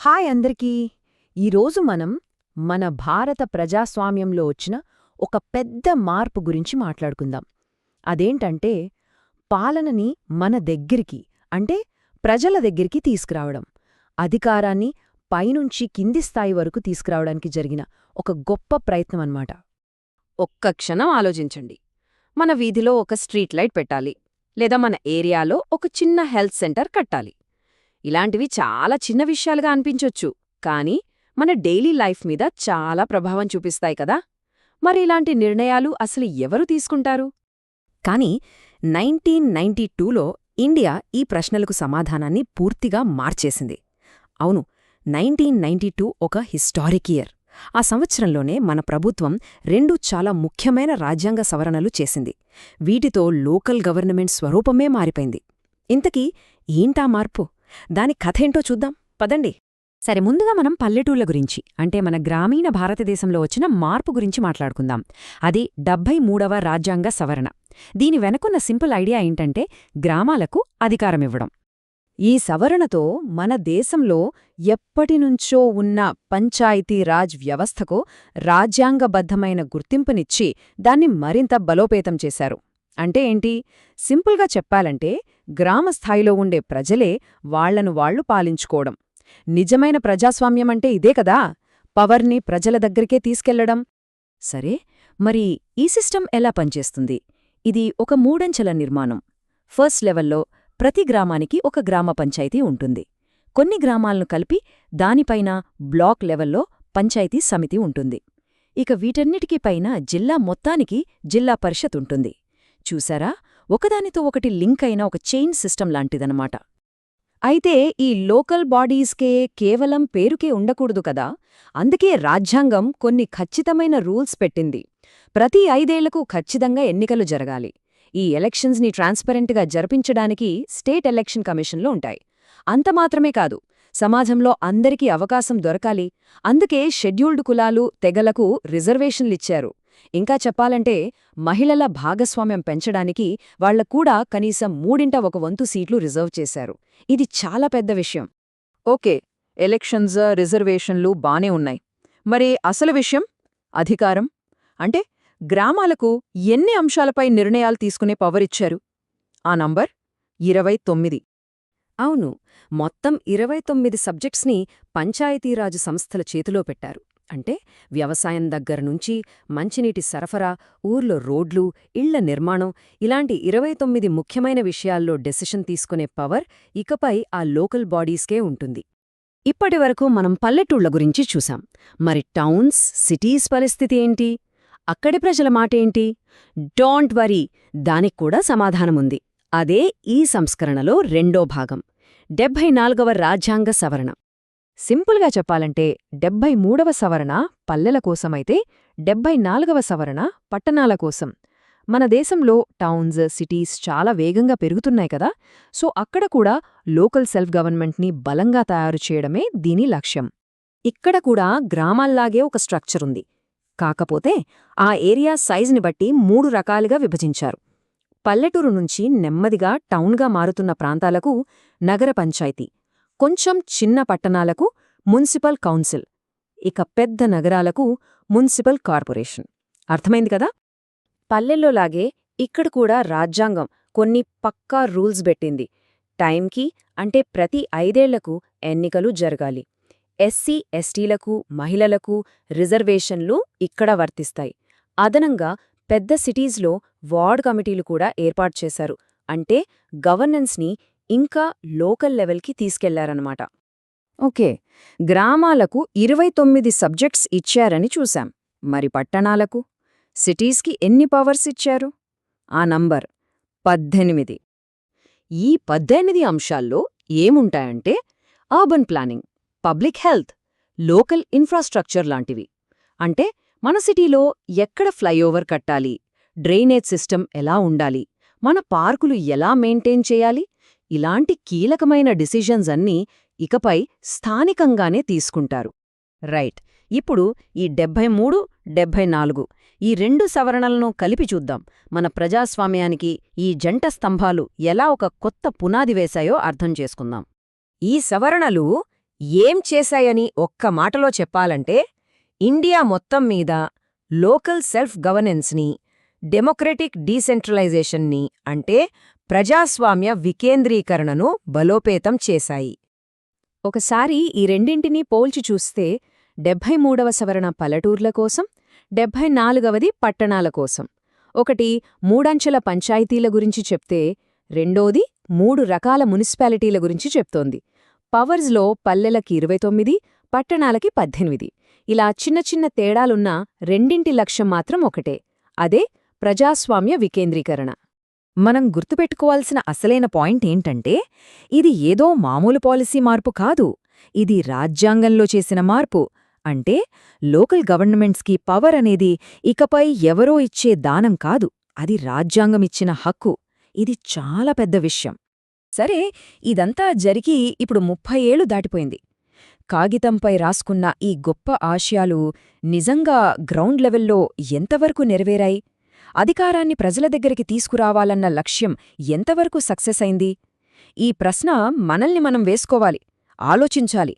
Hi అందరికీ! ఈరోజు మనం మన భారత ప్రజాస్వామ్యంలో వచ్చిన ఒక పెద్ద మార్పు గురించి మాట్లాడుకుందాం. అదేంటంటే, పాలనని మన దగ్గరికి అంటే ప్రజల దగ్గరికి తీసుకురావడం. అధికారాన్ని పైనుంచి కింది స్థాయి వరకు తీసుకురావడానికి జరిగిన ఒక గొప్ప ప్రయత్నమన్నమాట. ఒక్క క్షణం ఆలోచించండి. మన వీధిలో ఒక స్ట్రీట్ లైట్ పెట్టాలి, లేదా మన ఏరియాలో ఒక చిన్న హెల్త్ సెంటర్ కట్టాలి. ఇలాంటివి చాలా చిన్న విషయాలుగా అనిపించొచ్చు, కానీ మన డైలీ లైఫ్ మీద చాలా ప్రభావం చూపిస్తాయి కదా. మరి ఇలాంటి నిర్ణయాలు అసలు ఎవరు తీసుకుంటారు? కానీ 1992లో ఇండియా ఈ ప్రశ్నలకు సమాధానాన్ని పూర్తిగా మార్చేసింది. అవును, 1992 ఒక హిస్టారిక్ ఇయర్. ఆ సంవత్సరంలోనే మన ప్రభుత్వం 2 చాలా ముఖ్యమైన రాజ్యాంగ సవరణలు చేసింది. వీటితో లోకల్ గవర్నమెంట్ స్వరూపమే మారిపోయింది. ఇంతకీ ఏంటా మార్పు? దాని కథేంటో చూద్దాం పదండి. సరే, ముందుగా మనం పల్లెటూళ్ల గురించి, అంటే మన గ్రామీణ భారతదేశంలో వచ్చిన మార్పు గురించి మాట్లాడుకుందాం. అది 73వ రాజ్యాంగ సవరణ. దీని వెనకున్న సింపుల్ ఐడియా ఏంటంటే, గ్రామాలకు అధికారమివ్వడం. ఈ సవరణతో మన దేశంలో ఎప్పటినుంచో ఉన్న పంచాయతీరాజ్ వ్యవస్థకు రాజ్యాంగబద్ధమైన గుర్తింపునిచ్చి దాన్ని మరింత బలోపేతం చేశారు. అంటే ఏంటి? సింపుల్గా చెప్పాలంటే, గ్రామస్థాయిలో ఉండే ప్రజలే వాళ్లను వాళ్లు పాలించుకోవడం. నిజమైన ప్రజాస్వామ్యమంటే ఇదే కదా, పవర్ని ప్రజల దగ్గరికే తీసుకెళ్లడం. సరే, మరి ఈ సిస్టమ్ ఎలా పనిచేస్తుంది? ఇది ఒక 3 అంచెల నిర్మాణం. ఫస్ట్ లెవెల్లో ప్రతి గ్రామానికి ఒక గ్రామ పంచాయతీ ఉంటుంది. కొన్ని గ్రామాలను కలిపి దానిపైన బ్లాక్ లెవెల్లో పంచాయతీ సమితి ఉంటుంది. ఇక వీటన్నిటికీ పైన జిల్లా మొత్తానికి జిల్లా పరిషత్ ఉంటుంది. చూసారా, ఒకదానితో ఒకటి లింక్ అయిన ఒక చైన్ సిస్టమ్ లాంటిదన్నమాట. అయితే ఈ లోకల్ బాడీస్కే కేవలం పేరుకే ఉండకూడదు కదా. అందుకే రాజ్యాంగం కొన్ని ఖచ్చితమైన రూల్స్ పెట్టింది. ప్రతి 5 ఏళ్లకు ఖచ్చితంగా ఎన్నికలు జరగాలి. ఈ ఎలక్షన్స్ని ట్రాన్స్పరెంట్గా జరిపించడానికి స్టేట్ ఎలక్షన్ కమిషన్లు ఉంటాయి. అంత మాత్రమే కాదు, సమాజంలో అందరికీ అవకాశం దొరకాలి. అందుకే షెడ్యూల్డ్ కులాలు, తెగలకు రిజర్వేషన్లిచ్చారు. ఇంకా చెప్పాలంటే, మహిళల భాగస్వామ్యం పెంచడానికి వాళ్లకూడా కనీసం 1/3 సీట్లు రిజర్వ్ చేశారు. ఇది చాలా పెద్ద విషయం. ఓకే, ఎలక్షన్స్, రిజర్వేషన్లు బానే ఉన్నాయి. మరి అసలు విషయం అధికారం. అంటే గ్రామాలకు ఎన్ని అంశాలపై నిర్ణయాలు తీసుకునే పవర్ ఇచ్చారు? ఆ నంబర్ 29. అవును, మొత్తం 29 సబ్జెక్ట్స్ని పంచాయతీరాజు సంస్థల చేతిలో పెట్టారు. అంటే వ్యవసాయం దగ్గరనుంచి మంచినీటి సరఫరా, ఊర్లో రోడ్లు, ఇళ్ల నిర్మాణం, ఇలాంటి 29 ముఖ్యమైన విషయాల్లో డెసిషన్ తీసుకునే పవర్ ఇకపై ఆ లోకల్ బాడీస్కే ఉంటుంది. ఇప్పటివరకు మనం పల్లెటూళ్ల గురించి చూసాం. మరి టౌన్స్, సిటీస్ పరిస్థితి ఏంటి? అక్కడి ప్రజల మాటేంటి? డోంట్ వరీ, దానిక్కూడా సమాధానముంది. అదే ఈ సంస్కరణలో రెండో భాగం, 74వ రాజ్యాంగ సవరణ. సింపుల్గా చెప్పాలంటే 73వ సవరణ పల్లెల కోసమైతే 74వ సవరణ పట్టణాల కోసం. మన దేశంలో టౌన్స్, సిటీస్ చాలా వేగంగా పెరుగుతున్నాయి కదా. సో అక్కడ కూడా లోకల్ సెల్ఫ్ గవర్నమెంట్ని బలంగా తయారు చేయడమే దీని లక్ష్యం. ఇక్కడ కూడా గ్రామాల్లాగే ఒక స్ట్రక్చర్ ఉంది. కాకపోతే ఆ ఏరియా సైజుని బట్టి 3 రకాలుగా విభజించారు. పల్లెటూరు నుంచి నెమ్మదిగా టౌన్గా మారుతున్న ప్రాంతాలకు నగర పంచాయతీ, కొంచెం చిన్న పట్టణాలకు మున్సిపల్ కౌన్సిల్, ఇక పెద్ద నగరాలకు మున్సిపల్ కార్పొరేషన్. అర్థమైంది కదా? పల్లెల్లోలాగే ఇక్కడ కూడా రాజ్యాంగం కొన్ని పక్కా రూల్స్ పెట్టింది. టైంకి, అంటే ప్రతి 5 ఏళ్లకు ఎన్నికలు జరగాలి. ఎస్సీ, ఎస్టీలకు, మహిళలకు రిజర్వేషన్లు ఇక్కడ వర్తిస్తాయి. అదనంగా పెద్ద సిటీస్లో వార్డ్ కమిటీలు కూడా ఏర్పాటు చేశారు. అంటే గవర్నెన్స్ని ఇంకా లోకల్ లెవెల్కి తీసుకెళ్లారన్నమాట. ఓకే, గ్రామాలకు 29 సబ్జెక్ట్స్ ఇచ్చారని చూశాం. మరి పట్టణాలకు, సిటీస్కి ఎన్ని పవర్స్ ఇచ్చారు? ఆ నంబర్ 18. ఈ 18 అంశాల్లో ఏముంటాయంటే urban planning, public health, local infrastructure లాంటివి. అంటే మన సిటీలో ఎక్కడ ఫ్లైఓవర్ కట్టాలి, డ్రైనేజ్ సిస్టమ్ ఎలా ఉండాలి, మన పార్కులు ఎలా మెయింటైన్ చేయాలి, ఇలాంటి కీలకమైన డిసిజన్స్ అన్నీ ఇకపై స్థానికంగానే తీసుకుంటారు. రైట్. ఇప్పుడు ఈ 73, 74 ఈ 2 సవరణలను కలిపి చూద్దాం. మన ప్రజాస్వామ్యానికి ఈ జంట స్తంభాలు ఎలా ఒక కొత్త పునాది వేశాయో అర్థం చేసుకుందాం. ఈ సవరణలు ఏం చేశాయని ఒక్క మాటలో చెప్పాలంటే, ఇండియా మొత్తం మీద లోకల్ సెల్ఫ్ గవర్నెన్స్ని, డెమోక్రటిక్ డీసెంట్రలైజేషన్ని అంటే ప్రజాస్వామ్య వికేంద్రీకరణను బలోపేతం చేశాయి. ఒకసారి ఈ రెండింటినీ పోల్చి చూస్తే 73వ సవరణ పల్లెటూర్ల కోసం, 74వది పట్టణాల కోసం. ఒకటి మూడంచెల పంచాయతీల గురించి చెప్తే, రెండోది 3 రకాల మున్సిపాలిటీల గురించి చెప్తోంది. పవర్స్లో పల్లెలకి 29, పట్టణాలకి 18. ఇలా చిన్న చిన్న తేడాలున్నా రెండింటి లక్ష్యం మాత్రం ఒకటే, అదే ప్రజాస్వామ్య వికేంద్రీకరణ. మనం గుర్తుపెట్టుకోవాల్సిన అసలైన పాయింట్ ఏంటంటే, ఇది ఏదో మామూలు పాలసీ మార్పు కాదు, ఇది రాజ్యాంగంలో చేసిన మార్పు. అంటే లోకల్ గవర్నమెంట్స్కి పవర్ అనేది ఇకపై ఎవరో ఇచ్చే దానం కాదు, అది రాజ్యాంగమిచ్చిన హక్కు. ఇది చాలా పెద్ద విషయం. సరే, ఇదంతా జరిగి ఇప్పుడు 30 ఏళ్లు దాటిపోయింది. కాగితంపై రాసుకున్న ఈ గొప్ప ఆశయాలు నిజంగా గ్రౌండ్ లెవెల్లో ఎంతవరకు నెరవేరాయి? అధికారాన్ని ప్రజల దగ్గరికి తీసుకురావాలన్న లక్ష్యం ఎంతవరకు సక్సెస్ అయింది? ఈ ప్రశ్న మనల్ని మనం వేసుకోవాలి, ఆలోచించాలి.